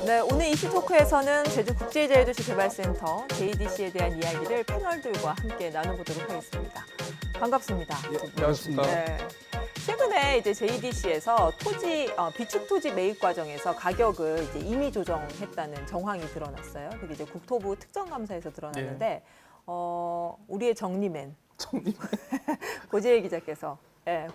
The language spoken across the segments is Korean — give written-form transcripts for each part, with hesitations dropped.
네, 오늘 이슈토크에서는 제주국제자유도시개발센터 JDC에 대한 이야기를 패널들과 함께 나눠보도록 하겠습니다. 반갑습니다. 예, 반갑습니다. 네. 최근에 이제 JDC에서 비축 토지 매입 과정에서 가격을 이제 임의 조정했다는 정황이 드러났어요. 그게 이제 국토부 특정감사에서 드러났는데, 우리의 정리맨 고재일 기자께서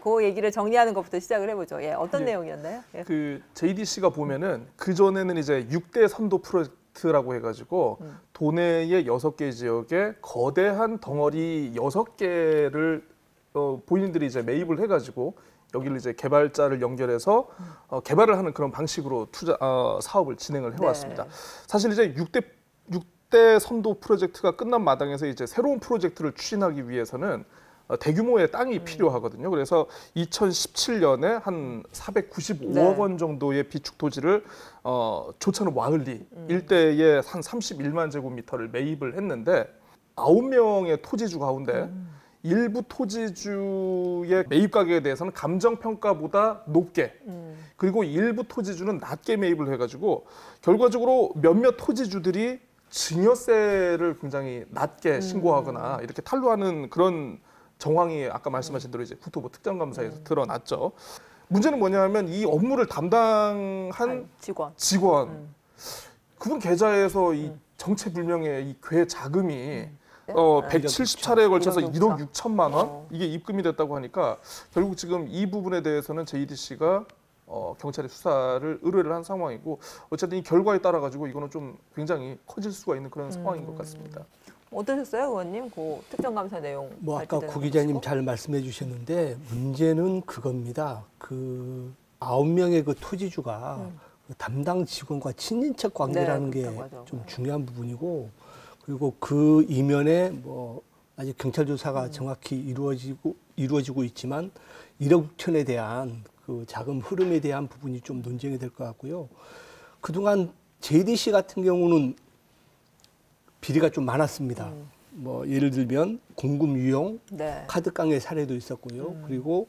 그 얘기를 정리하는 것부터 시작을 해보죠. 어떤 내용이었나요? 그 JDC가 보면은 그 전에는 이제 6대 선도 프로젝트라고 해가지고 도내의 6개 지역에 거대한 덩어리 6개를 본인들이 이제 매입을 해가지고 여기를 이제 개발자를 연결해서 개발을 하는 그런 방식으로 사업을 진행을 해왔습니다. 사실 이제 6대 선도 프로젝트가 끝난 마당에서 이제 새로운 프로젝트를 추진하기 위해서는 대규모의 땅이 필요하거든요. 그래서 2017년에 한 495억 원 정도의 비축 토지를 조천읍 와을리 일대에 한 31만 제곱미터를 매입을 했는데 9명의 토지주 가운데 일부 토지주의 매입 가격에 대해서는 감정평가보다 높게 그리고 일부 토지주는 낮게 매입을 해가지고 결과적으로 몇몇 토지주들이 증여세를 굉장히 낮게 신고하거나 이렇게 탄로하는 그런 정황이 아까 말씀하신 대로 이제 국토부 특정감사에서 드러났죠. 문제는 뭐냐면 이 업무를 담당한 직원 그분 계좌에서 이 정체불명의 이 괴 자금이 170차례에 걸쳐서 1억 6천만 원 이게 입금이 됐다고 하니까 결국 지금 이 부분에 대해서는 JDC가 경찰에 수사를 의뢰를 한 상황이고 어쨌든 이 결과에 따라 가지고 이거는 좀 굉장히 커질 수가 있는 그런 상황인 것 같습니다. 어떠셨어요, 의원님? 그 특정감사 내용. 아까 구 기자님 잘 말씀해 주셨는데 문제는 그겁니다. 그 9명의 그 토지주가 그 담당 직원과 친인척 관계라는 게 좀 중요한 부분이고 그리고 그 이면에 뭐 아직 경찰 조사가 정확히 이루어지고 있지만 1억 6천에 대한 그 자금 흐름에 대한 부분이 좀 논쟁이 될 것 같고요. 그동안 JDC 같은 경우는 비리가 좀 많았습니다. 뭐 예를 들면 공금 유용, 카드 깡의 사례도 있었고요. 그리고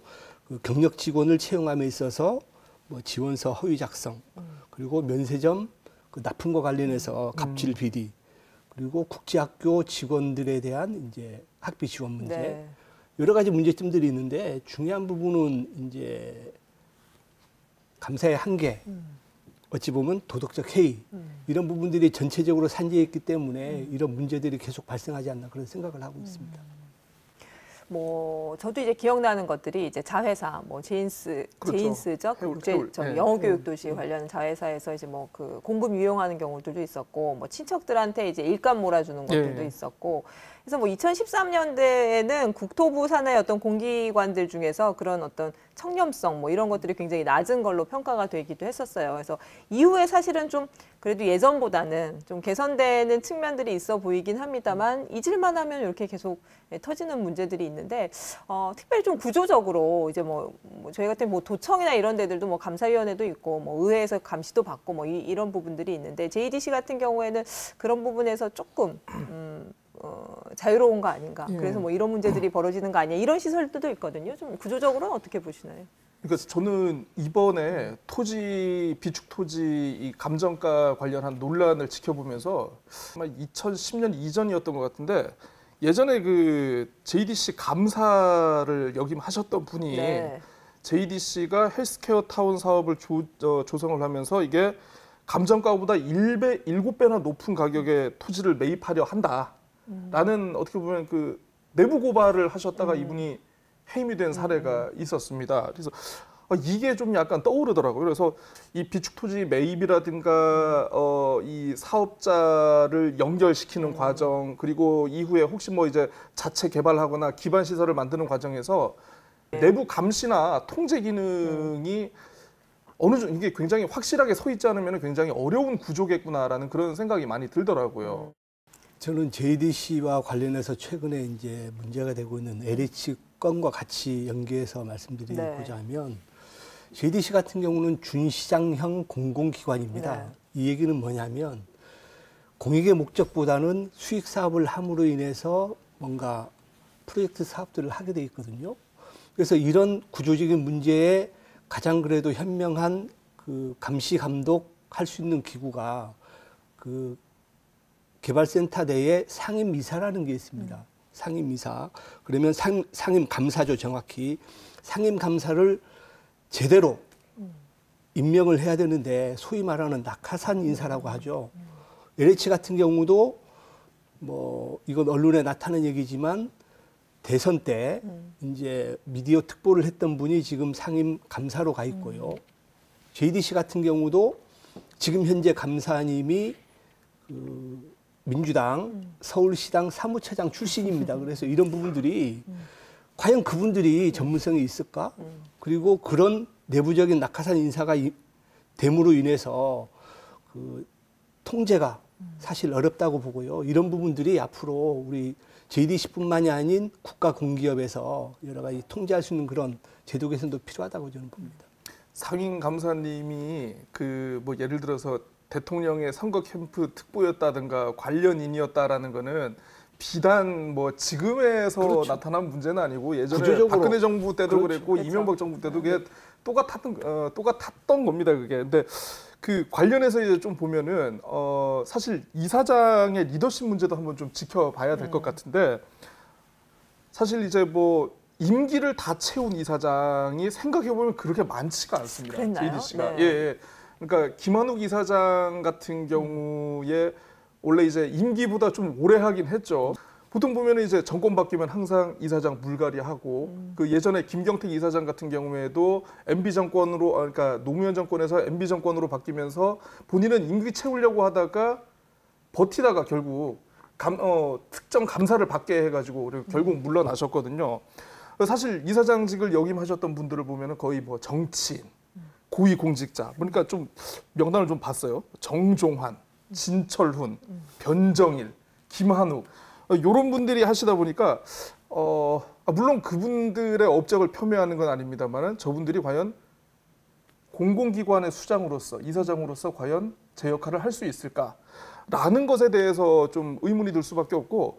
그 경력 직원을 채용함에 있어서 뭐 지원서 허위 작성, 그리고 면세점 그 납품과 관련해서 갑질 비리, 그리고 국제학교 직원들에 대한 이제 학비 지원 문제, 여러 가지 문제점들이 있는데 중요한 부분은 이제 감사의 한계. 어찌 보면 도덕적 해이 이런 부분들이 전체적으로 산재했기 때문에 이런 문제들이 계속 발생하지 않나 그런 생각을 하고 있습니다. 뭐 저도 이제 기억나는 것들이 이제 자회사, 뭐 제인스적 국제 영어 교육 도시 관련 자회사에서 이제 뭐 그 공금 유용하는 경우들도 있었고, 뭐 친척들한테 이제 일감 몰아주는 것들도 있었고. 그래서 뭐 2013년대에는 국토부 산하의 어떤 공기관들 중에서 그런 어떤 청렴성 뭐 이런 것들이 굉장히 낮은 걸로 평가가 되기도 했었어요. 그래서 이후에 사실은 좀 그래도 예전보다는 좀 개선되는 측면들이 있어 보이긴 합니다만 잊을만 하면 이렇게 계속 터지는 문제들이 있는데 특별히 좀 구조적으로 이제 뭐 저희 같은 뭐 도청이나 이런 데들도 뭐 감사위원회도 있고 뭐 의회에서 감시도 받고 뭐 이런 부분들이 있는데 JDC 같은 경우에는 그런 부분에서 조금 자유로운 거 아닌가. 그래서 뭐 이런 문제들이 벌어지는 거 아니야. 이런 시설들도 있거든요. 좀 구조적으로는 어떻게 보시나요? 그러니까 저는 이번에 비축 토지 이 감정가 관련한 논란을 지켜보면서 아마 2010년 이전이었던 것 같은데 예전에 그 JDC 감사를 역임하셨던 분이 JDC가 헬스케어 타운 사업을 조성을 하면서 이게 감정가보다 7배나 높은 가격의 토지를 매입하려 한다. 라는 어떻게 보면 그 내부 고발을 하셨다가 이분이 해임이 된 사례가 있었습니다. 그래서 이게 좀 약간 떠오르더라고요. 그래서 이 비축 토지 매입이라든가 이 사업자를 연결시키는 과정 그리고 이후에 혹시 뭐 이제 자체 개발하거나 기반 시설을 만드는 과정에서 내부 감시나 통제 기능이 어느 정도 이게 굉장히 확실하게 서 있지 않으면 굉장히 어려운 구조겠구나라는 그런 생각이 많이 들더라고요. 저는 JDC와 관련해서 최근에 이제 문제가 되고 있는 LH 건과 같이 연계해서 말씀드리고자 하면 JDC 같은 경우는 준시장형 공공기관입니다. 이 얘기는 뭐냐면 공익의 목적보다는 수익 사업을 함으로 인해서 뭔가 프로젝트 사업들을 하게 돼 있거든요. 그래서 이런 구조적인 문제에 가장 그래도 현명한 그 감시 감독 할 수 있는 기구가 그 개발센터 내에 상임이사라는 게 있습니다. 상임이사. 그러면 상임감사죠, 정확히. 상임감사를 제대로 임명을 해야 되는데 소위 말하는 낙하산 인사라고 하죠. LH 같은 경우도 뭐 이건 언론에 나타난 얘기지만 대선 때 이제 미디어 특보를 했던 분이 지금 상임 감사로 가 있고요. JDC 같은 경우도 지금 현재 감사님이 그 민주당 서울시당 사무처장 출신입니다. 그래서 이런 부분들이 과연 그분들이 전문성이 있을까? 그리고 그런 내부적인 낙하산 인사가 됨으로 인해서 그 통제가 사실 어렵다고 보고요. 이런 부분들이 앞으로 우리 JDC뿐만이 아닌 국가 공기업에서 여러 가지 통제할 수 있는 그런 제도 개선도 필요하다고 저는 봅니다. 상임 감사님이 그 뭐 예를 들어서 대통령의 선거 캠프 특보였다든가 관련인이었다라는 거는 비단 뭐 지금에서 그렇죠. 나타난 문제는 아니고 예전에 구조적으로. 박근혜 정부 때도 그렇죠. 그랬고 그렇죠. 이명박 정부 때도 그게 똑같았던 겁니다. 그게. 근데 그 관련해서 이제 좀 보면은 사실 이사장의 리더십 문제도 한번 좀 지켜봐야 될 것 같은데 사실 이제 뭐 임기를 다 채운 이사장이 생각해 보면 그렇게 많지가 않습니다. 그랬나요? JDC가. 네. 예, 예. 그러니까 김한욱 이사장 같은 경우에 원래 이제 임기보다 좀 오래 하긴 했죠. 보통 보면 이제 정권 바뀌면 항상 이사장 물갈이 하고 그 예전에 김경택 이사장 같은 경우에도 MB 정권으로 그러니까 노무현 정권에서 MB 정권으로 바뀌면서 본인은 임기 채우려고 하다가 버티다가 결국 특정 감사를 받게 해가지고 결국 물러나셨거든요. 사실 이사장직을 역임하셨던 분들을 보면은 거의 뭐 정치인, 고위공직자, 그러니까 좀 명단을 좀 봤어요. 정종환, 진철훈, 변정일, 김한욱 이런 분들이 하시다 보니까 물론 그분들의 업적을 폄훼하는 건 아닙니다만은 저분들이 과연 공공기관의 수장으로서 이사장으로서 과연 제 역할을 할 수 있을까라는 것에 대해서 좀 의문이 들 수밖에 없고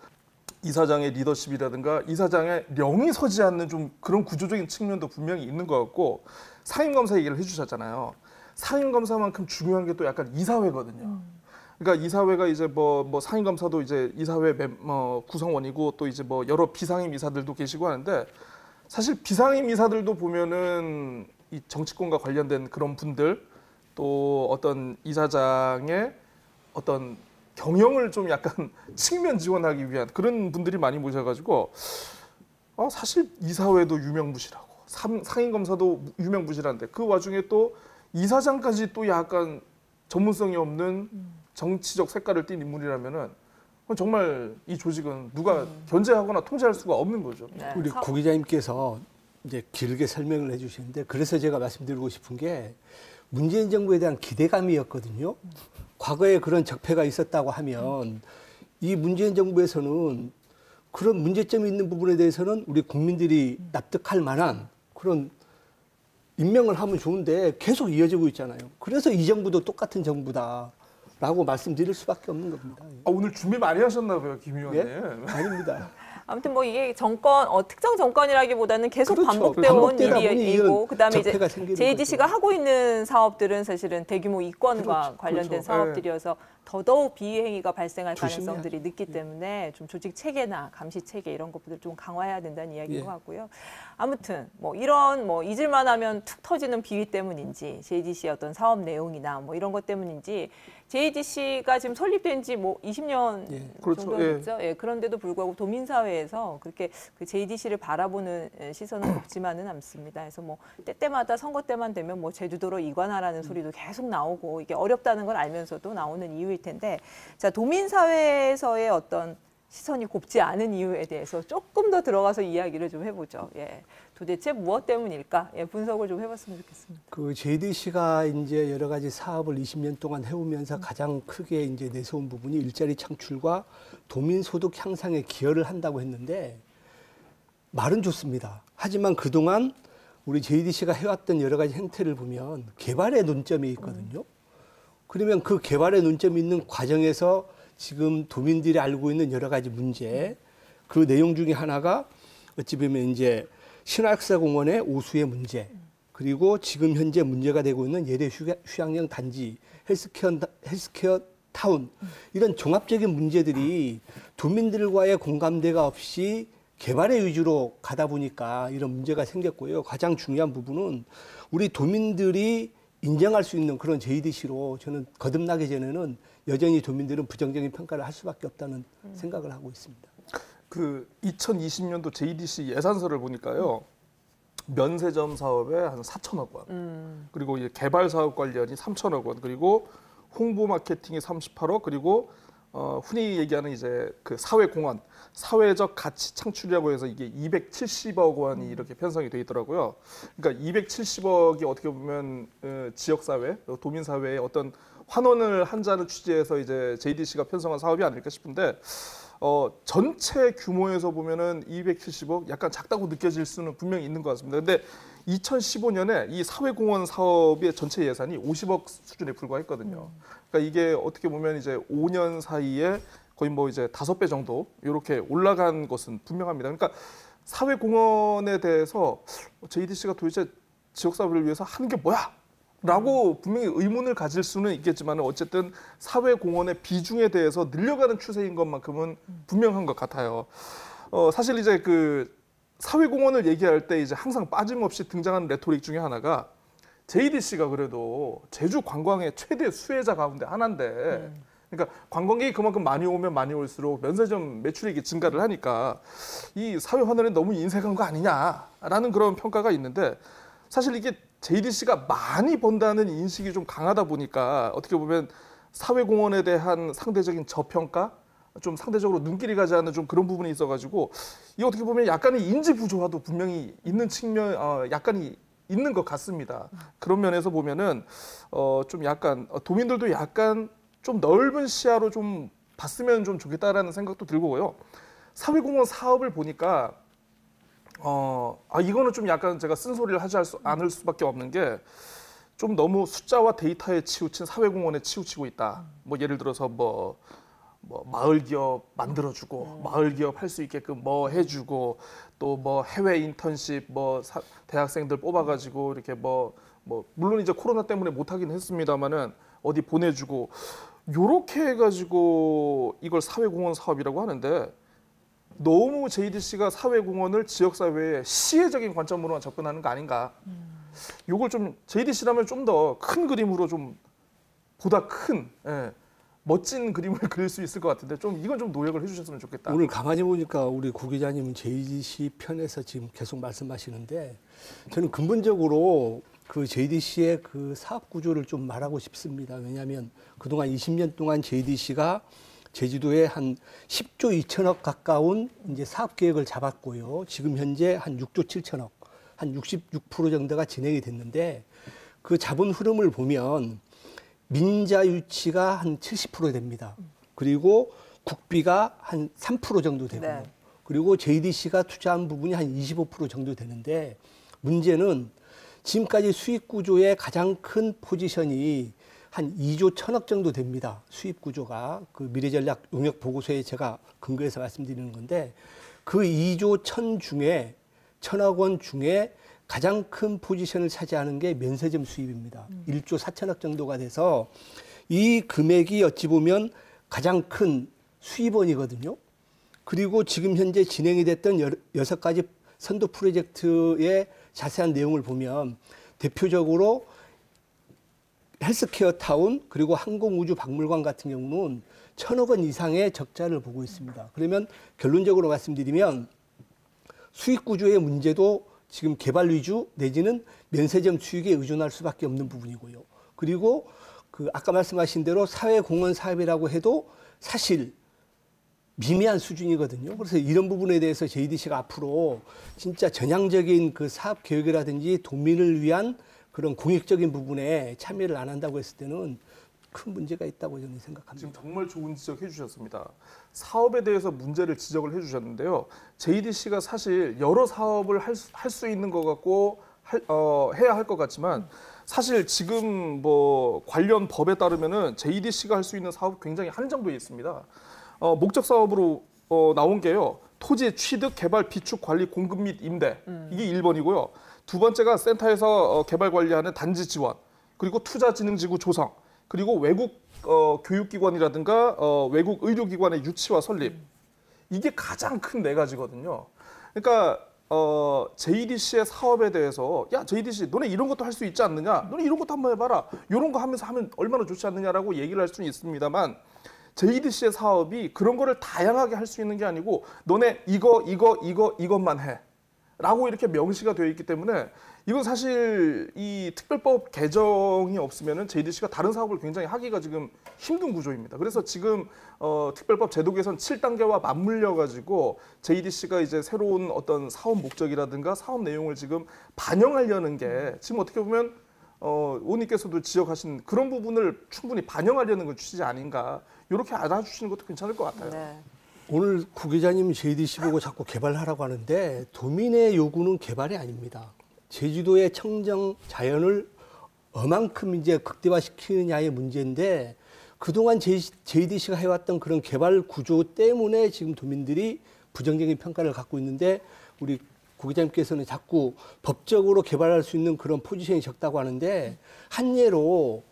이사장의 리더십이라든가 이사장의 령이 서지 않는 좀 그런 구조적인 측면도 분명히 있는 것 같고 상임검사 얘기를 해주셨잖아요. 상임검사만큼 중요한 게 또 약간 이사회거든요. 그러니까 이사회가 이제 뭐 상임검사도 이제 이사회 구성원이고 또 이제 뭐 여러 비상임 이사들도 계시고 하는데 사실 비상임 이사들도 보면은 이 정치권과 관련된 그런 분들 또 어떤 이사장의 어떤 경영을 좀 약간 측면 지원하기 위한 그런 분들이 많이 모셔가지고 사실 이사회도 유명무실하고 상임검사도 유명무실한데 그 와중에 또 이사장까지 또 약간 전문성이 없는 정치적 색깔을 띤 인물이라면은 정말 이 조직은 누가 견제하거나 통제할 수가 없는 거죠. 네. 우리 고 기자님께서 이제 길게 설명을 해주시는데 그래서 제가 말씀드리고 싶은 게 문재인 정부에 대한 기대감이었거든요. 과거에 그런 적폐가 있었다고 하면 이 문재인 정부에서는 그런 문제점이 있는 부분에 대해서는 우리 국민들이 납득할 만한 그런 임명을 하면 좋은데 계속 이어지고 있잖아요. 그래서 이 정부도 똑같은 정부다라고 말씀드릴 수밖에 없는 겁니다. 오늘 준비 많이 하셨나 봐요, 김 의원님. 예? 아닙니다. 아무튼 뭐 이게 정권 특정 정권이라기보다는 계속 그렇죠. 반복되어 온 반복되다 보니 일이고 그다음에 이제 적폐가 생기는 JDC가 거죠. 하고 있는 사업들은 사실은 대규모 이권과 그렇죠. 관련된 그렇죠. 사업들이어서 더더욱 비행위가 발생할 조심해야 가능성들이 늦기 때문에 좀 조직 체계나 감시 체계 이런 것들을 좀 강화해야 된다는 이야기인 예. 것 같고요. 아무튼 뭐 이런 잊을만 하면 툭 터지는 비위 때문인지 JDC의 어떤 사업 내용이나 뭐 이런 것 때문인지 JDC가 지금 설립된 지 뭐 20년 예. 그렇죠. 정도 됐죠. 예, 그런데도 불구하고 도민사회에서 그렇게 그 JDC를 바라보는 시선은 높지만은 않습니다. 그래서 뭐 때때마다 선거 때만 되면 뭐 제주도로 이관하라는 소리도 계속 나오고 이게 어렵다는 걸 알면서도 나오는 이유일 텐데 자 도민사회에서의 어떤 시선이 곱지 않은 이유에 대해서 조금 더 들어가서 이야기를 좀 해보죠. 예, 도대체 무엇 때문일까? 예, 분석을 좀 해봤으면 좋겠습니다. 그 JDC가 이제 여러 가지 사업을 20년 동안 해오면서 가장 크게 이제 내세운 부분이 일자리 창출과 도민 소득 향상에 기여를 한다고 했는데 말은 좋습니다. 하지만 그동안 우리 JDC가 해왔던 여러 가지 행태를 보면 개발의 논점이 있거든요. 그러면 그 개발의 논점이 있는 과정에서 지금 도민들이 알고 있는 여러 가지 문제, 그 내용 중에 하나가 어찌 보면 이제 신화역사공원의 오수의 문제, 그리고 지금 현재 문제가 되고 있는 예대 휴양형 단지, 헬스케어 타운 이런 종합적인 문제들이 도민들과의 공감대가 없이 개발의 위주로 가다 보니까 이런 문제가 생겼고요. 가장 중요한 부분은 우리 도민들이 인정할 수 있는 그런 JDC로 저는 거듭나기 전에는 여전히 도민들은 부정적인 평가를 할 수밖에 없다는 생각을 하고 있습니다. 그 2020년도 JDC 예산서를 보니까요. 면세점 사업에 한 4천억 원, 그리고 이제 개발 사업 관련이 3천억 원, 그리고 홍보 마케팅이 38억, 그리고 흔히 얘기하는 이제 그 사회공헌, 사회적 가치 창출이라고 해서 이게 270억 원이 이렇게 편성이 돼 있더라고요. 그러니까 270억이 어떻게 보면 지역사회, 도민사회의 어떤 환원을 한자를 취재해서 이제 JDC가 편성한 사업이 아닐까 싶은데 전체 규모에서 보면은 270억 약간 작다고 느껴질 수는 분명히 있는 것 같습니다. 근데 2015년에 이 사회공헌 사업의 전체 예산이 50억 수준에 불과했거든요. 그러니까 이게 어떻게 보면 이제 5년 사이에 거의 뭐 이제 5배 정도 이렇게 올라간 것은 분명합니다. 그러니까 사회공헌에 대해서 JDC가 도대체 지역사회를 위해서 하는 게 뭐야? 라고 분명히 의문을 가질 수는 있겠지만 어쨌든 사회공헌의 비중에 대해서 늘려가는 추세인 것만큼은 분명한 것 같아요. 사실 이제 그 사회공헌을 얘기할 때 이제 항상 빠짐없이 등장하는 레토릭 중에 하나가 JDC가 그래도 제주 관광의 최대 수혜자 가운데 하나인데 그러니까 관광객이 그만큼 많이 오면 많이 올수록 면세점 매출액이 증가를 하니까 이 사회 환원에 너무 인색한 거 아니냐라는 그런 평가가 있는데 사실 이게 JDC가 많이 번다는 인식이 좀 강하다 보니까 어떻게 보면 사회공헌에 대한 상대적인 저평가, 좀 상대적으로 눈길이 가지 않는 좀 그런 부분이 있어가지고 이 어떻게 보면 약간의 인지 부조화도 분명히 있는 측면, 약간이 있는 것 같습니다. 그런 면에서 보면은 좀 약간 도민들도 약간 좀 넓은 시야로 좀 봤으면 좀 좋겠다라는 생각도 들고요. 사회공헌 사업을 보니까 이거는 좀 약간 제가 쓴소리를 하지 않을 수밖에 없는 게 좀 너무 숫자와 데이터에 치우친 사회공헌에 치우치고 있다. 뭐 예를 들어서 뭐 마을 기업 만들어주고 마을 기업 할 수 있게끔 뭐 해주고 또 뭐 해외 인턴십 대학생들 뽑아가지고 이렇게 뭐 물론 이제 코로나 때문에 못하긴 했습니다만은 어디 보내주고 요렇게 해가지고 이걸 사회공헌 사업이라고 하는데 너무 JDC가 사회공헌을 지역사회의 시혜적인 관점으로만 접근하는 거 아닌가. 요걸 좀 JDC라면 좀 더 큰 그림으로 좀 보다 큰 멋진 그림을 그릴 수 있을 것 같은데 좀 이건 좀 노력을 해주셨으면 좋겠다. 오늘 가만히 보니까 우리 고 기자님은 JDC 편에서 지금 계속 말씀하시는데 저는 근본적으로 그 JDC의 그 사업 구조를 좀 말하고 싶습니다. 왜냐하면 그동안 20년 동안 JDC가 제주도에 한 10조 2천억 가까운 이제 사업 계획을 잡았고요. 지금 현재 한 6조 7천억, 한 66% 정도가 진행이 됐는데 그 자본 흐름을 보면 민자 유치가 한 70% 됩니다. 그리고 국비가 한 3% 정도 되고요. 네. 그리고 JDC가 투자한 부분이 한 25% 정도 되는데 문제는 지금까지 수익 구조의 가장 큰 포지션이 한 2조 1천억 정도 됩니다. 수입 구조가 그 미래전략 용역 보고서에 제가 근거해서 말씀드리는 건데 그 2조 1천억 원 중에 가장 큰 포지션을 차지하는 게 면세점 수입입니다. 1조 4천억 정도가 돼서 이 금액이 어찌 보면 가장 큰 수입원이거든요. 그리고 지금 현재 진행이 됐던 6가지 선도 프로젝트의 자세한 내용을 보면 대표적으로 헬스케어 타운 그리고 항공우주박물관 같은 경우는 1,000억 원 이상의 적자를 보고 있습니다. 그러면 결론적으로 말씀드리면 수익 구조의 문제도 지금 개발 위주 내지는 면세점 수익에 의존할 수밖에 없는 부분이고요. 그리고 그 아까 말씀하신 대로 사회공헌 사업이라고 해도 사실 미미한 수준이거든요. 그래서 이런 부분에 대해서 JDC가 앞으로 진짜 전향적인 그 사업 계획이라든지 도민을 위한 그런 공익적인 부분에 참여를 안 한다고 했을 때는 큰 문제가 있다고 저는 생각합니다. 지금 정말 좋은 지적 해주셨습니다. 사업에 대해서 문제를 지적을 해주셨는데요. JDC가 사실 여러 사업을 할 수 있는 것 같고 해야 할 것 같지만 사실 지금 뭐 관련 법에 따르면은 JDC가 할 수 있는 사업 굉장히 한정돼 있습니다. 목적 사업으로 나온 게요. 토지 취득, 개발, 비축, 관리, 공급 및 임대 이게 1번이고요. 두 번째가 센터에서 개발 관리하는 단지 지원, 그리고 투자진흥지구 조성, 그리고 외국 교육기관이라든가 외국 의료기관의 유치와 설립. 이게 가장 큰 네 가지거든요. 그러니까 JDC의 사업에 대해서 야 JDC 너네 이런 것도 할 수 있지 않느냐? 너네 이런 것도 한번 해봐라. 이런 거 하면서 하면 얼마나 좋지 않느냐라고 얘기를 할 수는 있습니다만 JDC의 사업이 그런 거를 다양하게 할 수 있는 게 아니고 너네 이것만 해. 라고 이렇게 명시가 되어 있기 때문에 이건 사실 이 특별법 개정이 없으면은 JDC가 다른 사업을 굉장히 하기가 지금 힘든 구조입니다. 그래서 지금 특별법 제도 개선 7단계와 맞물려 가지고 JDC가 이제 새로운 어떤 사업 목적이라든가 사업 내용을 지금 반영하려는 게 지금 어떻게 보면 의원님께서도 지적하신 그런 부분을 충분히 반영하려는 건 취지 아닌가. 이렇게 알아주시는 것도 괜찮을 것 같아요. 네. 오늘 구 기자님 JDC 보고 자꾸 개발하라고 하는데 도민의 요구는 개발이 아닙니다. 제주도의 청정 자연을 얼만큼 이제 극대화시키느냐의 문제인데 그동안 JDC가 해왔던 그런 개발 구조 때문에 지금 도민들이 부정적인 평가를 갖고 있는데 우리 구 기자님께서는 자꾸 법적으로 개발할 수 있는 그런 포지션이 적다고 하는데 한 예로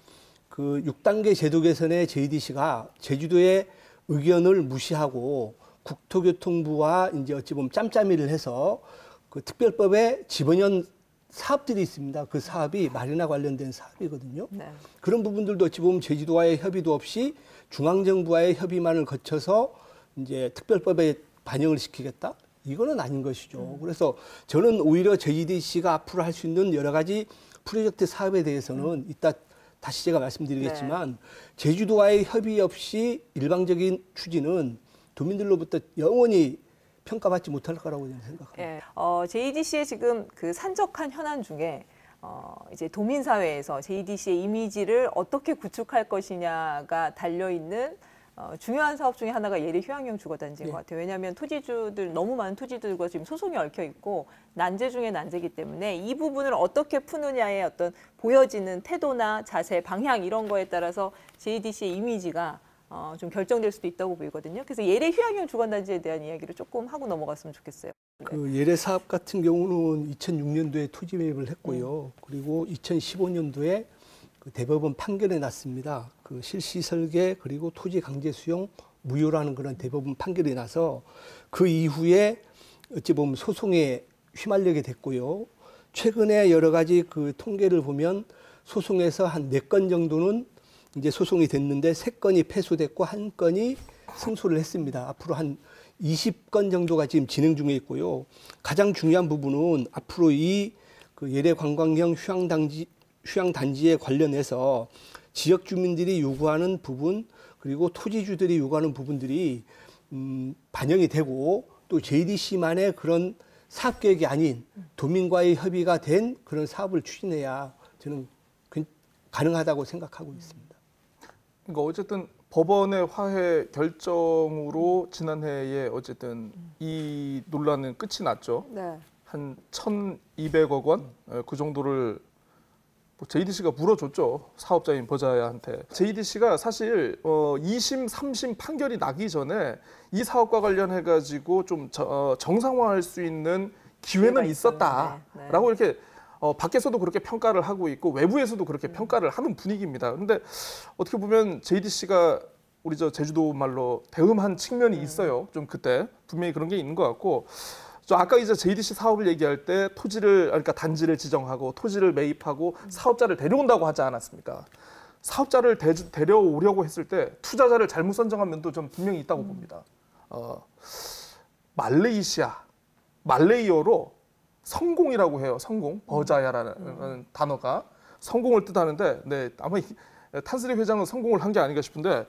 그 6단계 제도 개선의 JDC가 제주도의 의견을 무시하고 국토교통부와 이제 어찌 보면 짬짬이를 해서 그 특별법에 집어넣은 사업들이 있습니다. 그 사업이 마리나 관련된 사업이거든요. 네. 그런 부분들도 어찌 보면 제주도와의 협의도 없이 중앙정부와의 협의만을 거쳐서 이제 특별법에 반영을 시키겠다? 이거는 아닌 것이죠. 그래서 저는 오히려 JDC가 앞으로 할 수 있는 여러 가지 프로젝트 사업에 대해서는 이따 다시 제가 말씀드리겠지만 제주도와의 협의 없이 일방적인 추진은 도민들로부터 영원히 평가받지 못할 거라고 저는 생각합니다. 예, JDC의 지금 그 산적한 현안 중에 이제 도민사회에서 JDC의 이미지를 어떻게 구축할 것이냐가 달려있는 중요한 사업 중에 하나가 예리 휴양형 주거단지인 것 같아요. 왜냐하면 너무 많은 토지들과 지금 소송이 얽혀 있고 난제 중에 난제이기 때문에 이 부분을 어떻게 푸느냐의 어떤 보여지는 태도나 자세, 방향 이런 거에 따라서 JDC의 이미지가 좀 결정될 수도 있다고 보이거든요. 그래서 예리 휴양형 주거단지에 대한 이야기를 조금 하고 넘어갔으면 좋겠어요. 그 예래 사업 같은 경우는 2006년도에 토지 매입을 했고요. 그리고 2015년도에 그 대법원 판결이 났습니다. 그 실시 설계 그리고 토지 강제 수용 무효라는 그런 대법원 판결이 나서 그 이후에 어찌 보면 소송에 휘말리게 됐고요. 최근에 여러 가지 그 통계를 보면 소송에서 한 4건 정도는 이제 소송이 됐는데 3건이 패소됐고 1건이 승소를 했습니다. 앞으로 한 20건 정도가 지금 진행 중에 있고요. 가장 중요한 부분은 앞으로 이 그 예래 관광형 휴양단지에 관련해서 지역 주민들이 요구하는 부분 그리고 토지주들이 요구하는 부분들이 반영이 되고 또 JDC만의 그런 사업 계획이 아닌 도민과의 협의가 된 그런 사업을 추진해야 저는 가능하다고 생각하고 있습니다. 그러니까 어쨌든 법원의 화해 결정으로 지난해에 어쨌든 이 논란은 끝이 났죠. 네. 한 1,200억 원 그 정도를 JDC가 물어줬죠. 사업자인 버자야한테. JDC가 사실 2심, 3심 판결이 나기 전에 이 사업과 관련해가지고 좀 정상화할 수 있는 기회는 있었다라고 이렇게 밖에서도 그렇게 평가를 하고 있고 외부에서도 그렇게 평가를 하는 분위기입니다. 그런데 어떻게 보면 JDC가 우리 제주도 말로 대응한 측면이 있어요. 좀 그때 분명히 그런 게 있는 것 같고. 아까 이제 JDC 사업을 얘기할 때 그러니까 단지를 지정하고 토지를 매입하고 사업자를 데려온다고 하지 않았습니까? 사업자를 데려오려고 했을 때 투자자를 잘못 선정한 면도 좀 분명히 있다고 봅니다. 말레이어로 성공이라고 해요. 성공, 버자야라는 단어가 성공을 뜻하는데, 네, 아마 탄스리 회장은 성공을 한 게 아닌가 싶은데,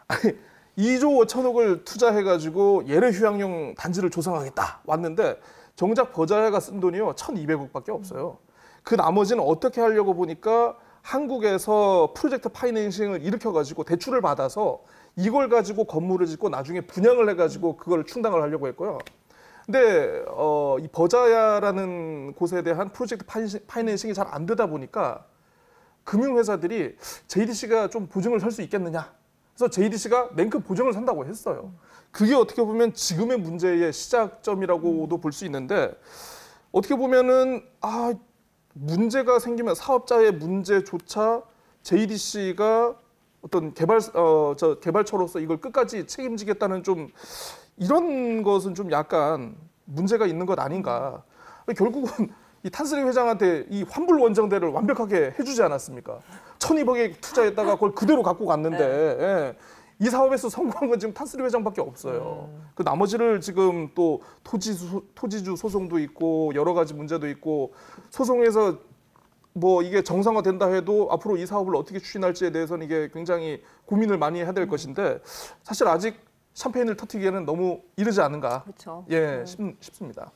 아니, 2조 5천억을 투자해가지고 예래 휴양용 단지를 조성하겠다 왔는데 정작 버자야가 쓴 돈이요 1,200억밖에 없어요. 그 나머지는 어떻게 하려고 보니까 한국에서 프로젝트 파이낸싱을 일으켜가지고 대출을 받아서 이걸 가지고 건물을 짓고 나중에 분양을 해가지고 그걸 충당을 하려고 했고요. 근데 이 버자야라는 곳에 대한 프로젝트 파이낸싱이 잘 안 되다 보니까 금융회사들이 JDC가 좀 보증을 설 수 있겠느냐. 그래서 JDC가 맨급 보증을 산다고 했어요. 그게 어떻게 보면 지금의 문제의 시작점이라고도 볼 수 있는데 어떻게 보면은 문제가 생기면 사업자의 문제조차 JDC가 어떤 개발처로서 이걸 끝까지 책임지겠다는 좀 이런 것은 좀 약간 문제가 있는 것 아닌가. 결국은 이 탄스리 회장한테 이 환불 원정대를 완벽하게 해주지 않았습니까? 1,200억 투자했다가 그걸 그대로 갖고 갔는데 예. 이 사업에서 성공한 건 지금 탄스리 회장밖에 없어요. 그 나머지를 지금 또 토지주 소송도 있고 여러 가지 문제도 있고 소송에서 뭐 이게 정상화된다 해도 앞으로 이 사업을 어떻게 추진할지에 대해서는 이게 굉장히 고민을 많이 해야 될 것인데 사실 아직 샴페인을 터뜨리기에는 너무 이르지 않은가. 그렇죠. 예, 싶습니다.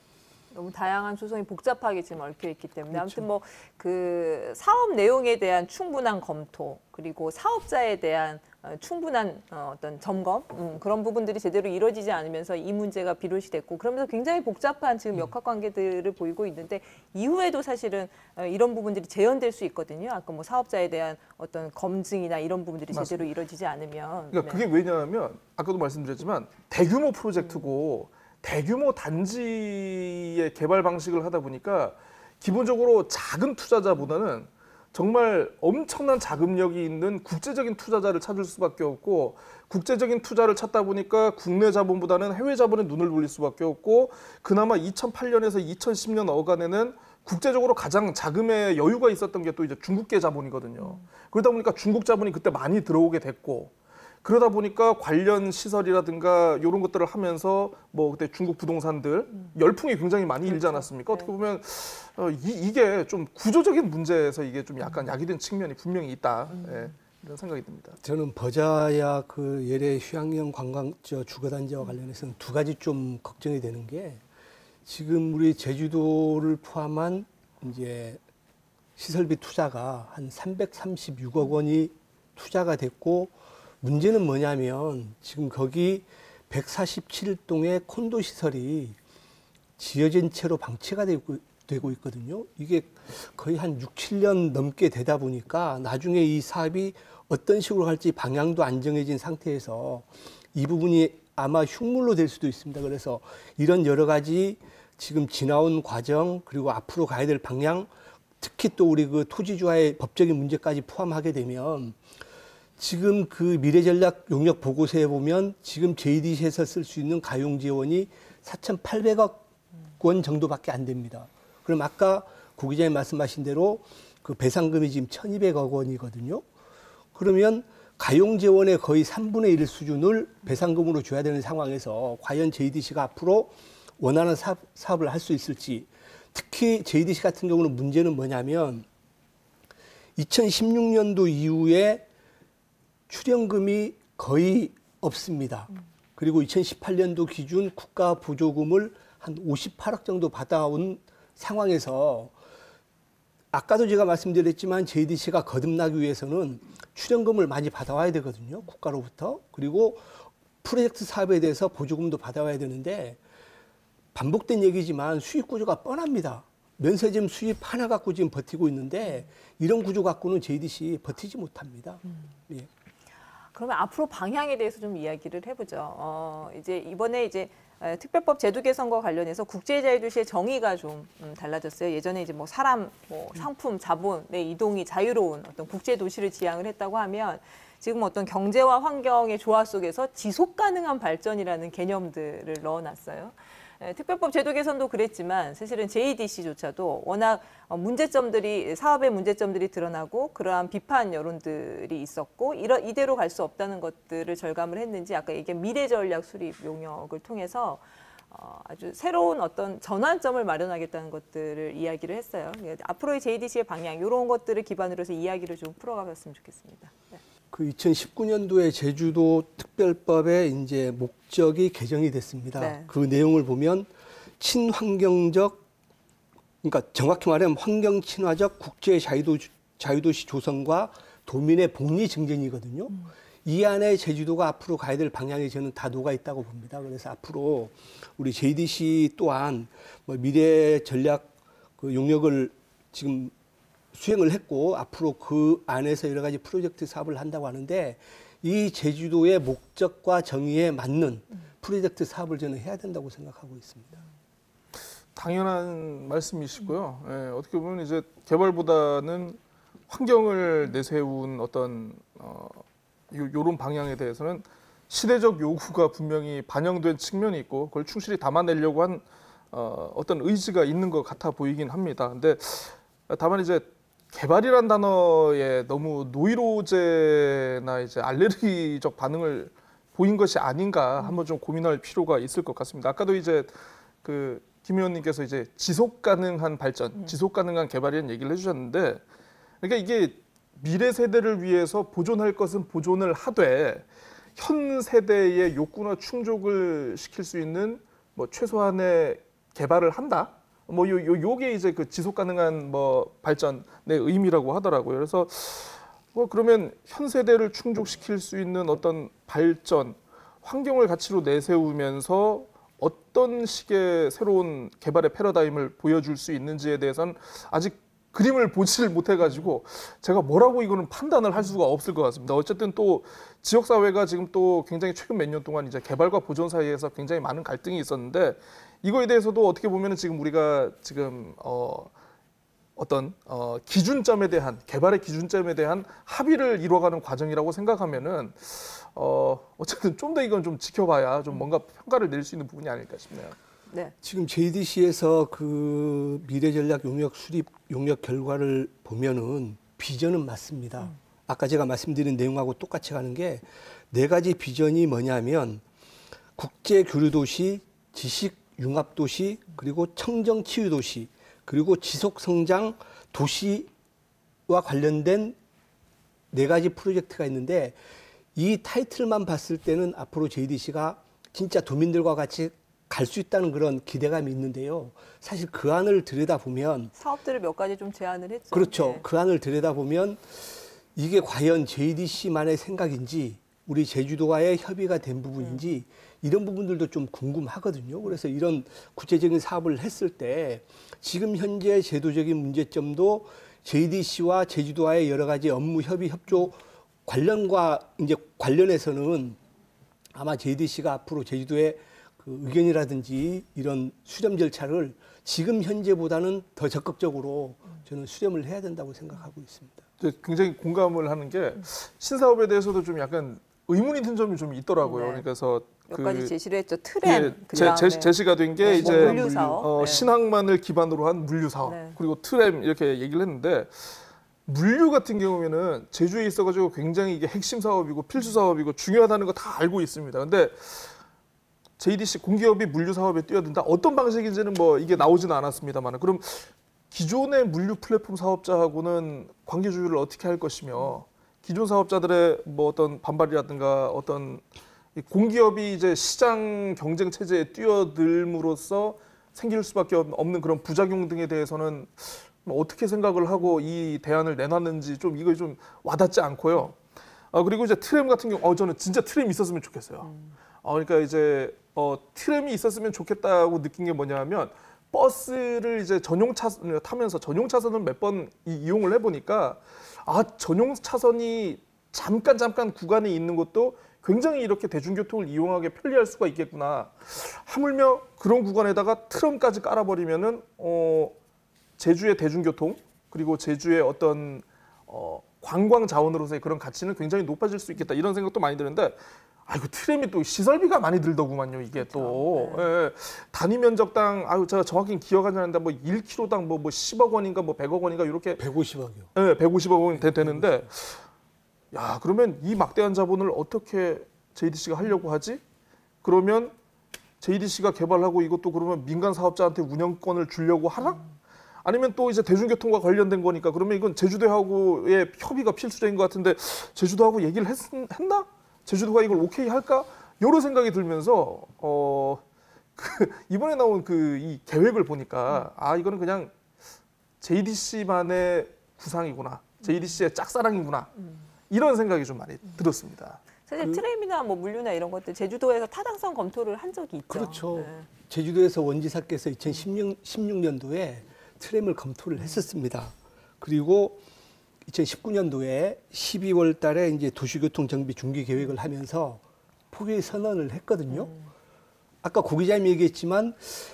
너무 다양한 소송이 복잡하게 지금 얽혀 있기 때문에 그렇죠. 아무튼 뭐 그 사업 내용에 대한 충분한 검토 그리고 사업자에 대한 충분한 어떤 점검 그런 부분들이 제대로 이루어지지 않으면서 이 문제가 비롯이됐고 그러면서 굉장히 복잡한 지금 역학관계들을 보이고 있는데 이후에도 사실은 이런 부분들이 재현될 수 있거든요. 아까 뭐 사업자에 대한 어떤 검증이나 이런 부분들이 제대로 이루어지지 않으면. 그러니까 그게 왜냐하면 아까도 말씀드렸지만 대규모 프로젝트고 대규모 단지의 개발 방식을 하다 보니까 기본적으로 작은 투자자보다는 정말 엄청난 자금력이 있는 국제적인 투자자를 찾을 수밖에 없고 국제적인 투자를 찾다 보니까 국내 자본보다는 해외 자본에 눈을 돌릴 수밖에 없고 그나마 2008년에서 2010년 어간에는 국제적으로 가장 자금의 여유가 있었던 게 또 이제 중국계 자본이거든요. 그러다 보니까 중국 자본이 그때 많이 들어오게 됐고 그러다 보니까 관련 시설이라든가 이런 것들을 하면서 뭐 그때 중국 부동산들 열풍이 굉장히 많이 일지 않았습니까? 어떻게 보면 이게 좀 구조적인 문제에서 이게 좀 약간 야기된 측면이 분명히 있다. 예, 이런 생각이 듭니다. 저는 버자야 그 예래 휴양형 관광 주거단지와 관련해서는 두 가지 좀 걱정이 되는 게 지금 우리 제주도를 포함한 이제 시설비 투자가 한 336억 원이 투자가 됐고 문제는 뭐냐면 지금 거기 147동의 콘도 시설이 지어진 채로 방치가 되고 있거든요. 이게 거의 한 6, 7년 넘게 되다 보니까 나중에 이 사업이 어떤 식으로 갈지 방향도 안 정해진 상태에서 이 부분이 아마 흉물로 될 수도 있습니다. 그래서 이런 여러 가지 지금 지나온 과정 그리고 앞으로 가야 될 방향 특히 또 우리 그 토지주와의 법적인 문제까지 포함하게 되면 지금 그 미래전략 용역 보고서에 보면 지금 JDC에서 쓸 수 있는 가용 지원이 4,800억 원 정도밖에 안 됩니다. 그럼 아까 고 기자님 말씀하신 대로 그 배상금이 지금 1,200억 원이거든요. 그러면 가용 지원의 거의 3분의 1 수준을 배상금으로 줘야 되는 상황에서 과연 JDC가 앞으로 원하는 사업을 할 수 있을지 특히 JDC 같은 경우는 문제는 뭐냐면 2016년도 이후에 출연금이 거의 없습니다. 그리고 2018년도 기준 국가 보조금을 한 58억 정도 받아온 상황에서 아까도 제가 말씀드렸지만 JDC가 거듭나기 위해서는 출연금을 많이 받아와야 되거든요. 국가로부터. 그리고 프로젝트 사업에 대해서 보조금도 받아와야 되는데 반복된 얘기지만 수익 구조가 뻔합니다. 면세점 수입 하나 갖고 지금 버티고 있는데 이런 구조 갖고는 JDC 버티지 못합니다. 예. 그러면 앞으로 방향에 대해서 좀 이야기를 해보죠. 이제 이번에 이제 특별법 제도 개선과 관련해서 국제자유도시의 정의가 좀 달라졌어요. 예전에 이제 뭐 사람, 뭐 상품, 자본의 이동이 자유로운 어떤 국제도시를 지향을 했다고 하면 지금 어떤 경제와 환경의 조화 속에서 지속 가능한 발전이라는 개념들을 넣어놨어요. 특별법 제도 개선도 그랬지만 사실은 JDC조차도 워낙 문제점들이 사업의 문제점들이 드러나고 그러한 비판 여론들이 있었고 이대로 갈 수 없다는 것들을 절감을 했는지 아까 얘기한 미래 전략 수립 용역을 통해서 아주 새로운 어떤 전환점을 마련하겠다는 것들을 이야기를 했어요. 앞으로의 JDC의 방향 이런 것들을 기반으로 해서 이야기를 좀 풀어가봤으면 좋겠습니다. 네. 그 2019년도에 제주도 특별법의 이제 목적이 개정이 됐습니다. 네. 그 내용을 보면 친환경적, 그러니까 정확히 말하면 환경 친화적 국제 자유도시 조성과 도민의 복리 증진이거든요. 이 안에 제주도가 앞으로 가야 될 방향이 저는 다 녹아 있다고 봅니다. 그래서 앞으로 우리 JDC 또한 뭐 미래 전략 그 용역을 지금 수행을 했고 앞으로 그 안에서 여러 가지 프로젝트 사업을 한다고 하는데 이 제주도의 목적과 정의에 맞는 프로젝트 사업을 저는 해야 된다고 생각하고 있습니다. 당연한 말씀이시고요. 예, 어떻게 보면 이제 개발보다는 환경을 내세운 어떤 요런 방향에 대해서는 시대적 요구가 분명히 반영된 측면이 있고 그걸 충실히 담아내려고 한 어떤 의지가 있는 것 같아 보이긴 합니다. 근데 다만 이제 개발이란 단어에 너무 노이로제나 이제 알레르기적 반응을 보인 것이 아닌가 한번 좀 고민할 필요가 있을 것 같습니다. 아까도 이제 김 의원님께서 이제 지속 가능한 발전, 지속 가능한 개발이라는 얘기를 해주셨는데, 그러니까 이게 미래 세대를 위해서 보존할 것은 보존을 하되 현 세대의 욕구나 충족을 시킬 수 있는 뭐 최소한의 개발을 한다. 뭐 요게 이제 그 지속 가능한 뭐 발전의 의미라고 하더라고요. 그래서 뭐 그러면 현 세대를 충족시킬 수 있는 어떤 발전, 환경을 가치로 내세우면서 어떤 식의 새로운 개발의 패러다임을 보여줄 수 있는지에 대해서는 아직 그림을 보지를 못해가지고 제가 뭐라고 이거는 판단을 할 수가 없을 것 같습니다. 어쨌든 또 지역사회가 지금 또 굉장히 최근 몇 년 동안 이제 개발과 보존 사이에서 굉장히 많은 갈등이 있었는데 이거에 대해서도 어떻게 보면은 지금 우리가 지금 어떤 기준점에 대한 개발의 기준점에 대한 합의를 이루어가는 과정이라고 생각하면은 어쨌든 좀 더 이건 좀 지켜봐야 좀 뭔가 평가를 내릴 수 있는 부분이 아닐까 싶네요. 네. 지금 JDC에서 그 미래전략 용역 수립 용역 결과를 보면은 비전은 맞습니다. 아까 제가 말씀드린 내용하고 똑같이 가는 게 4가지 비전이 뭐냐면 국제 교류 도시, 지식 융합 도시, 그리고 청정 치유 도시, 그리고 지속 성장 도시와 관련된 4가지 프로젝트가 있는데 이 타이틀만 봤을 때는 앞으로 JDC가 진짜 도민들과 같이 갈 수 있다는 그런 기대감이 있는데요. 사실 그 안을 들여다보면 사업들을 몇 가지 좀 제안을 했죠. 그렇죠. 네. 그 안을 들여다보면 이게 과연 JDC만의 생각인지 우리 제주도와의 협의가 된 부분인지 이런 부분들도 좀 궁금하거든요. 그래서 이런 구체적인 사업을 했을 때 지금 현재 제도적인 문제점도 JDC와 제주도와의 여러 가지 업무 협의 협조 관련해서는 아마 JDC가 앞으로 제주도의 그 의견이라든지 이런 수렴 절차를 지금 현재보다는 더 적극적으로 저는 수렴을 해야 된다고 생각하고 있습니다. 굉장히 공감을 하는 게 신사업에 대해서도 좀 약간 의문이 든 점이 좀 있더라고요. 네. 그래서 몇 가지 제시를 했죠. 트램, 제시가 된 게 이제 물류 사업, 네. 신항만을 기반으로 한 물류 사업, 네. 그리고 트램 이렇게 얘기를 했는데 물류 같은 경우에는 제주에 있어가지고 굉장히 이게 핵심 사업이고 필수 사업이고 중요하다는 거 다 알고 있습니다. 근데 JDC 공기업이 물류 사업에 뛰어든다. 어떤 방식인지는 뭐 이게 나오지는 않았습니다만, 그럼 기존의 물류 플랫폼 사업자하고는 관계 조율을 어떻게 할 것이며 기존 사업자들의 뭐 어떤 반발이라든가 어떤 공기업이 이제 시장 경쟁 체제에 뛰어들므로써 생길 수밖에 없는 그런 부작용 등에 대해서는 어떻게 생각을 하고 이 대안을 내놨는지 좀 이거 좀 와닿지 않고요. 그리고 이제 트램 같은 경우 저는 진짜 트램이 있었으면 좋겠어요. 그러니까 이제 트램이 있었으면 좋겠다고 느낀 게 뭐냐면 버스를 이제 전용 차선을 타면서 전용 차선을 몇 번 이용을 해보니까 전용 차선이 잠깐 구간에 있는 것도 굉장히 이렇게 대중교통을 이용하기 편리할 수가 있겠구나. 하물며 그런 구간에다가 트램까지 깔아버리면은 제주의 대중교통 그리고 제주의 어떤 관광 자원으로서의 그런 가치는 굉장히 높아질 수 있겠다 이런 생각도 많이 드는데 아이고 트램이 또 시설비가 많이 들더구만요 이게 그렇죠. 또 네. 예, 단위 면적당 제가 정확히 기억하지 않는데 뭐 1km당 뭐 10억 원인가 뭐 100억 원인가 이렇게 150억이요. 예, 150억 원이 되는데 야 그러면 이 막대한 자본을 어떻게 JDC가 하려고 하지? 그러면 JDC가 개발하고 이것도 그러면 민간 사업자한테 운영권을 주려고 하나? 아니면 또 이제 대중교통과 관련된 거니까 그러면 이건 제주도하고의 협의가 필수적인 것 같은데 제주도하고 얘기를 했나? 제주도가 이걸 오케이 할까? 여러 생각이 들면서 이번에 나온 이 계획을 보니까 이거는 그냥 JDC만의 구상이구나. JDC의 짝사랑이구나. 이런 생각이 좀 많이 들었습니다. 사실 트램이나 뭐 물류나 이런 것들 제주도에서 타당성 검토를 한 적이 있죠. 그렇죠. 네. 제주도에서 원지사께서 2016년도에 트램을 검토를 했었습니다. 그리고 2019년도에 12월 달에 이제 도시교통 정비 중기 계획을 하면서 포기 선언을 했거든요. 아까 고 기자님 얘기했지만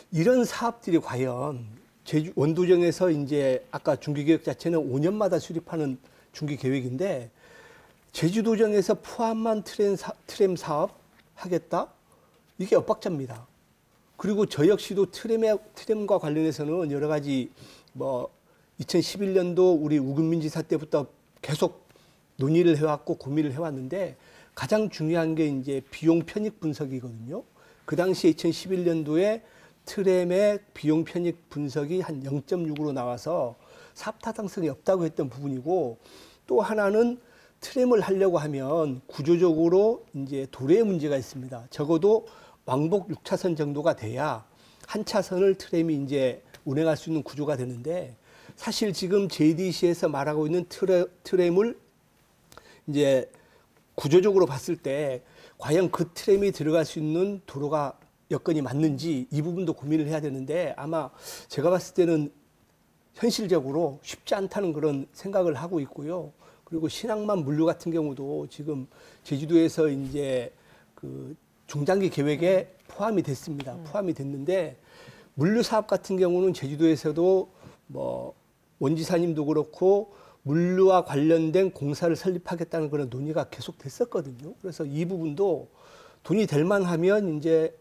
이런 사업들이 과연 제주 원도정에서 이제 아까 중기계획 자체는 5년마다 수립하는 중기계획인데 제주도정에서 포함한 트램 사업 하겠다? 이게 엇박자입니다. 그리고 저 역시도 트램과 관련해서는 여러 가지 뭐 2011년도 우리 우금민 지사 때부터 계속 논의를 해왔고 고민을 해왔는데 가장 중요한 게 이제 비용 편익 분석이거든요. 그 당시에 2011년도에 트램의 비용 편익 분석이 한 0.6으로 나와서 사업 타당성이 없다고 했던 부분이고 또 하나는 트램을 하려고 하면 구조적으로 이제 도로에 문제가 있습니다. 적어도 왕복 6차선 정도가 돼야 한 차선을 트램이 이제 운행할 수 있는 구조가 되는데 사실 지금 JDC에서 말하고 있는 트램을 이제 구조적으로 봤을 때 과연 그 트램이 들어갈 수 있는 도로가 여건이 맞는지 이 부분도 고민을 해야 되는데 아마 제가 봤을 때는 현실적으로 쉽지 않다는 그런 생각을 하고 있고요. 그리고 신항만 물류 같은 경우도 지금 제주도에서 이제 그 중장기 계획에 포함이 됐습니다. 포함이 됐는데 물류 사업 같은 경우는 제주도에서도 뭐 원지사님도 그렇고 물류와 관련된 공사를 설립하겠다는 그런 논의가 계속 됐었거든요. 그래서 이 부분도 돈이 될 만하면 이제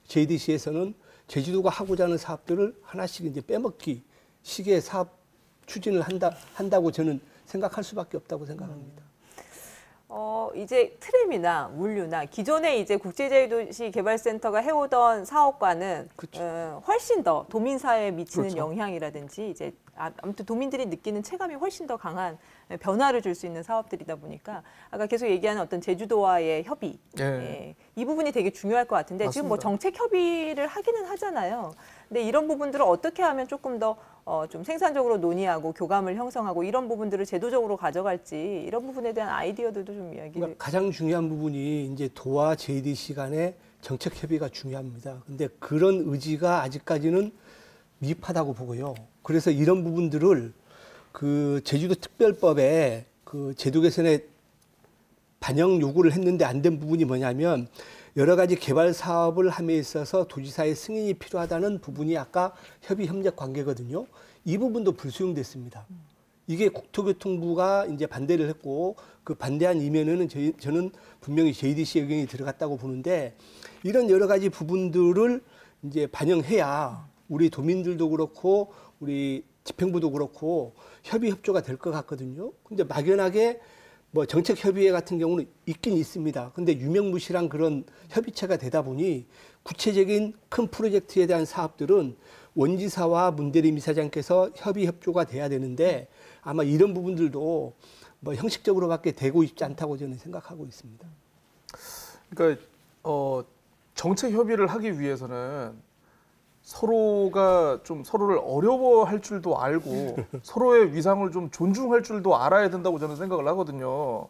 JDC에서는 제주도가 하고자 하는 사업들을 하나씩 이제 빼먹기 식의 사업 추진을 한다고 저는 생각할 수밖에 없다고 생각합니다. 이제 트램이나 물류나 기존에 이제 국제제주도시개발센터가 해오던 사업과는 그렇죠. 훨씬 더 도민사회에 미치는 그렇죠. 영향이라든지 이제 아무튼 도민들이 느끼는 체감이 훨씬 더 강한 변화를 줄 수 있는 사업들이다 보니까 아까 계속 얘기하는 어떤 제주도와의 협의 이 부분이 되게 중요할 것 같은데 맞습니다. 지금 뭐 정책 협의를 하기는 하잖아요. 근데 이런 부분들을 어떻게 하면 조금 더 좀 생산적으로 논의하고 교감을 형성하고 이런 부분들을 제도적으로 가져갈지 이런 부분에 대한 아이디어들도 좀 이야기를. 그러니까 가장 중요한 부분이 이제 도와 JDC 간의 정책 협의가 중요합니다. 근데 그런 의지가 아직까지는 미흡하다고 보고요. 그래서 이런 부분들을 그 제주도 특별법에 그 제도 개선에 반영 요구를 했는데 안 된 부분이 뭐냐면 여러 가지 개발 사업을 함에 있어서 도지사의 승인이 필요하다는 부분이 아까 협의 협력 관계거든요. 이 부분도 불수용됐습니다. 이게 국토교통부가 이제 반대를 했고 그 반대한 이면에는 저는 분명히 JDC 의견이 들어갔다고 보는데 이런 여러 가지 부분들을 이제 반영해야 우리 도민들도 그렇고 우리 집행부도 그렇고 협의 협조가 될 것 같거든요. 근데 막연하게 뭐 정책협의회 같은 경우는 있긴 있습니다. 근데 유명무실한 그런 협의체가 되다 보니 구체적인 큰 프로젝트에 대한 사업들은 원지사와 문대림 이사장께서 협의 협조가 돼야 되는데 아마 이런 부분들도 뭐 형식적으로밖에 되고 있지 않다고 저는 생각하고 있습니다. 그러니까 정책 협의를 하기 위해서는 서로가 좀 서로를 어려워할 줄도 알고 서로의 위상을 좀 존중할 줄도 알아야 된다고 저는 생각을 하거든요.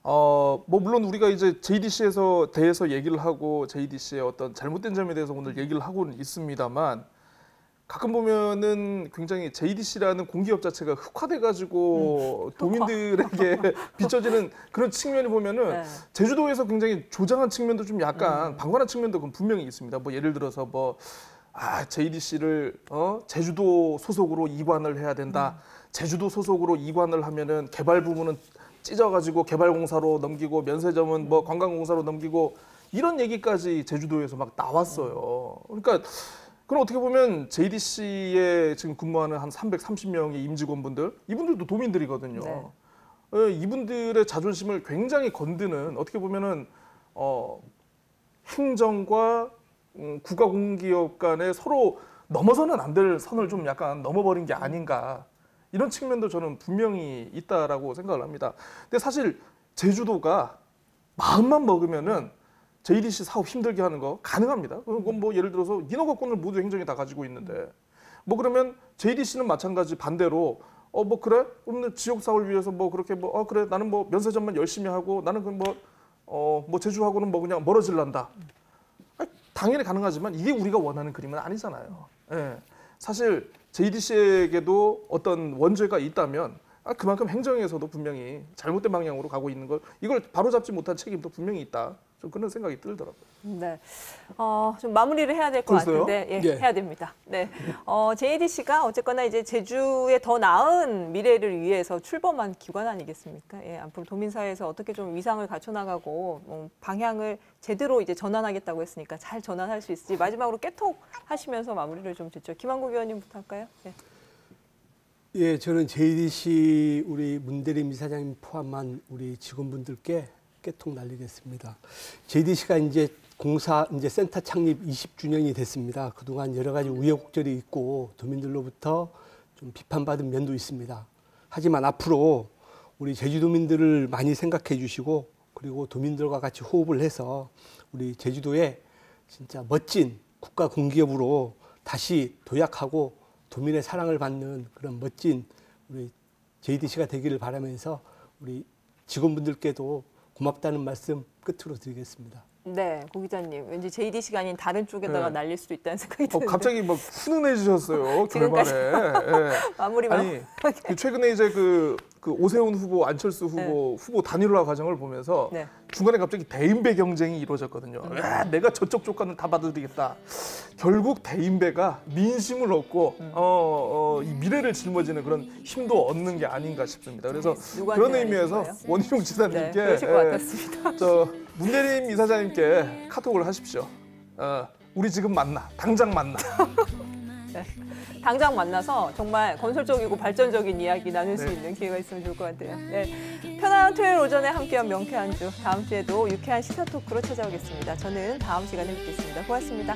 뭐 물론 우리가 이제 JDC에서 대해서 얘기를 하고 JDC의 어떤 잘못된 점에 대해서 오늘 얘기를 하고는 있습니다만 가끔 보면은 굉장히 JDC라는 공기업 자체가 흑화돼가지고 도민들에게 비춰지는 그런 측면이 보면은 제주도에서 굉장히 조장한 측면도 좀 약간 방관한 측면도 분명히 있습니다. 뭐 예를 들어서 뭐 JDC를 제주도 소속으로 이관을 해야 된다. 제주도 소속으로 이관을 하면은 개발 부문은 찢어가지고 개발공사로 넘기고 면세점은 뭐 관광공사로 넘기고 이런 얘기까지 제주도에서 막 나왔어요. 그러니까. 그럼 어떻게 보면 JDC에 지금 근무하는 한 330명의 임직원분들, 이분들도 도민들이거든요. 네. 이분들의 자존심을 굉장히 건드는 어떻게 보면은 행정과 국가공기업 간에 서로 넘어서는 안 될 선을 좀 약간 넘어버린 게 아닌가 이런 측면도 저는 분명히 있다라고 생각을 합니다. 근데 사실 제주도가 마음만 먹으면은 JDC 사업 힘들게 하는 거 가능합니다. 그건 뭐 예를 들어서 인허가권을 모두 행정이 다 가지고 있는데 뭐 그러면 JDC는 마찬가지 반대로 뭐 그래? 그럼 지역 사업을 위해서 뭐 그렇게 뭐 그래 나는 뭐 면세점만 열심히 하고 나는 그 뭐 제주하고는 뭐 그냥 멀어질란다. 당연히 가능하지만 이게 우리가 원하는 그림은 아니잖아요. 예. 사실 JDC에게도 어떤 원죄가 있다면 그만큼 행정에서도 분명히 잘못된 방향으로 가고 있는 걸 이걸 바로잡지 못한 책임도 분명히 있다. 좀 그런 생각이 들더라고요. 네, 좀 마무리를 해야 될 것 같은데, 예, 네. 해야 됩니다. 네, JDC가 어쨌거나 이제 제주의 더 나은 미래를 위해서 출범한 기관 아니겠습니까? 예, 앞으로 도민사회에서 어떻게 좀 위상을 갖춰나가고 방향을 제대로 이제 전환하겠다고 했으니까 잘 전환할 수 있을지 마지막으로 깨톡 하시면서 마무리를 좀 짓죠. 김한국 의원님부터 할까요? 예. 예, 저는 JDC 우리 문대림 이사장님 포함한 우리 직원분들께 깨톡 날리겠습니다. JDC가 이제 이제 센터 창립 20주년이 됐습니다. 그동안 여러 가지 우여곡절이 있고 도민들로부터 좀 비판받은 면도 있습니다. 하지만 앞으로 우리 제주도민들을 많이 생각해 주시고 그리고 도민들과 같이 호흡을 해서 우리 제주도에 진짜 멋진 국가 공기업으로 다시 도약하고 도민의 사랑을 받는 그런 멋진 우리 JDC가 되기를 바라면서 우리 직원분들께도 고맙다는 말씀 끝으로 드리겠습니다. 네, 고 기자님. 왠지 JDC가 아닌 다른 쪽에다가 네. 날릴 수도 있다는 생각이 드는데. 갑자기 막 훈훈해지셨어요. 결말에. 예. 마무리. 아니, 최근에 이제 그 오세훈 후보, 안철수 후보 단일화 과정을 보면서 네. 중간에 갑자기 대인배 경쟁이 이루어졌거든요. 야, 내가 저쪽 조건을 다 받아들이겠다. 결국 대인배가 민심을 얻고 이 미래를 짊어지는 그런 힘도 얻는 게 아닌가 싶습니다. 그래서 그런 의미에서 원희룡 지사님께 그러실 것 같았습니다. 저 문대림 이사장님께 카톡을 하십시오. 우리 지금 만나, 당장 만나. 네. 당장 만나서 정말 건설적이고 발전적인 이야기 나눌 수 있는 기회가 있으면 좋을 것 같아요. 네. 편안한 토요일 오전에 함께한 명쾌한 주. 다음 주에도 유쾌한 시사 토크로 찾아오겠습니다. 저는 다음 시간에 뵙겠습니다. 고맙습니다.